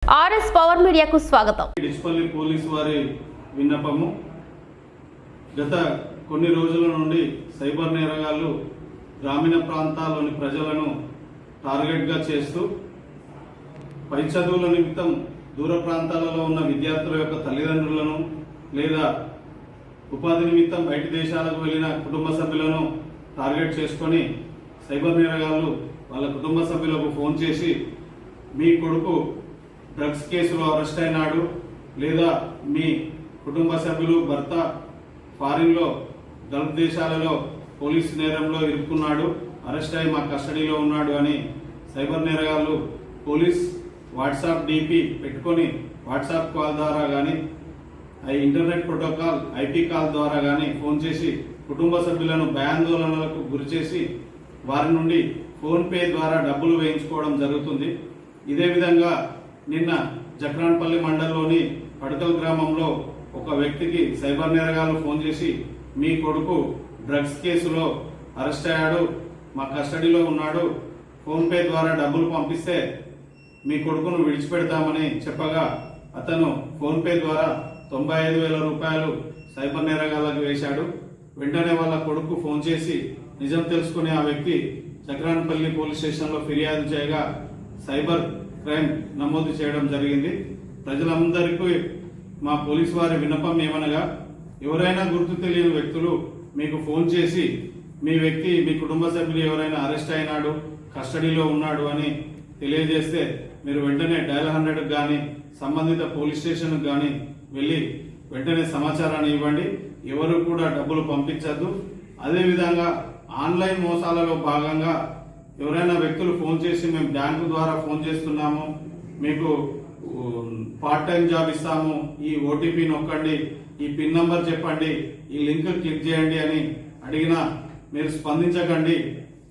RS power మీడియాకు స్వాగతం. Dichpally police వారి విన్నపము. గత కొన్ని రోజుల నుండి సైబర్ నేరగాళ్లు గ్రామీణ ప్రాంతాల్లోని ప్రజలను టార్గెట్గా చేస్తూ పై చదువుల నిమిత్తం దూర ప్రాంతాలలో ఉన్న విద్యార్థుల యొక్క తల్లిదండ్రులను లేదా ఉపాధి నిమిత్తం బయటి దేశాలకు వెళ్ళిన కుటుంబ సభ్యులను టార్గెట్ చేసుకొని సైబర్ నేరగాళ్లు వాళ్ళ కుటుంబ సభ్యులకు ఫోన్ చేసి మీ కొడుకు డ్రగ్స్ కేసులో అరెస్ట్ అయినాడు, లేదా మీ కుటుంబ సభ్యులు భర్త ఫారిన్లో గల్ఫ్ దేశాలలో పోలీసు నేరంలో ఇరుక్కున్నాడు, అరెస్ట్ అయి మా కస్టడీలో ఉన్నాడు అని సైబర్ నేరగాళ్లు పోలీస్ వాట్సాప్ డిపి పెట్టుకొని వాట్సాప్ కాల్ ద్వారా కానీ ఇంటర్నెట్ ప్రోటోకాల్ ఐపీ కాల్ ద్వారా కానీ ఫోన్ చేసి కుటుంబ సభ్యులను భయాందోళనలకు గురిచేసి వారి నుండి ఫోన్పే ద్వారా డబ్బులు వేయించుకోవడం జరుగుతుంది. ఇదే విధంగా నిన్న జక్రాన్పల్లి మండలంలోని పడకల్ గ్రామంలో ఒక వ్యక్తికి సైబర్ నేరగాళ్లు ఫోన్ చేసి మీ కొడుకు డ్రగ్స్ కేసులో అరెస్ట్ అయ్యాడు, మా కస్టడీలో ఉన్నాడు, ఫోన్పే ద్వారా డబ్బులు పంపిస్తే మీ కొడుకును విడిచిపెడతామని చెప్పగా అతను ఫోన్పే ద్వారా 95,000 రూపాయలు సైబర్ నేరగాళ్లకు వేశాడు. వెంటనే వాళ్ళ కొడుకు ఫోన్ చేసి నిజం తెలుసుకుని ఆ వ్యక్తి చక్రాన్పల్లి పోలీస్ స్టేషన్లో ఫిర్యాదు చేయగా సైబర్ క్రైమ్ నమోదు చేయడం జరిగింది. ప్రజలందరికీ మా పోలీసు వారి విన్నపం ఏమనగా, ఎవరైనా గుర్తు తెలియని వ్యక్తులు మీకు ఫోన్ చేసి మీ కుటుంబ సభ్యులు ఎవరైనా అరెస్ట్ అయినాడు, కస్టడీలో ఉన్నాడు అని తెలియజేస్తే మీరు వెంటనే డయల్ 100 కానీ సంబంధిత పోలీస్ స్టేషన్కి కానీ వెళ్ళి వెంటనే సమాచారాన్ని ఇవ్వండి. ఎవరు కూడా డబ్బులు పంపించద్దు. అదేవిధంగా ఆన్లైన్ మోసాలలో భాగంగా ఎవరైనా వ్యక్తులు ఫోన్ చేసి మేము బ్యాంకు ద్వారా ఫోన్ చేస్తున్నాము, మీకు పార్ట్ టైం జాబ్ ఇస్తాము, ఈ ఓటీపీ నొక్కండి, ఈ పిన్ నంబర్ చెప్పండి, ఈ లింక్ క్లిక్ చేయండి అని అడిగినా మీరు స్పందించకండి.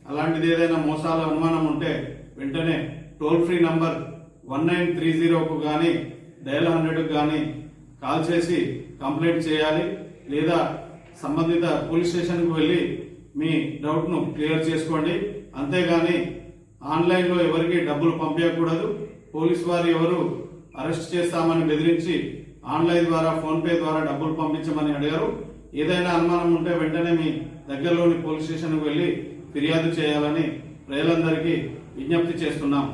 అలాంటిది ఏదైనా మోసాల అనుమానం ఉంటే వెంటనే టోల్ ఫ్రీ నంబర్ 1930కు కానీ డయల్ 100కు కానీ కాల్ చేసి కంప్లైంట్ చేయాలి, లేదా సంబంధిత పోలీస్ స్టేషన్కు వెళ్ళి మీ డౌట్ను క్లియర్ చేసుకోండి. అంతేగాని ఆన్లైన్లో ఎవరికి డబ్బులు పంపించకూడదు. పోలీసు వారు ఎవరు అరెస్ట్ చేస్తామని బెదిరించి ఆన్లైన్ ద్వారా ఫోన్పే ద్వారా డబ్బులు పంపించమని అడిగారు. ఏదైనా అనుమానం ఉంటే వెంటనే మీ దగ్గరలోని పోలీస్ స్టేషన్కు వెళ్ళి ఫిర్యాదు చేయాలని ప్రజలందరికీ విజ్ఞప్తి చేస్తున్నాం.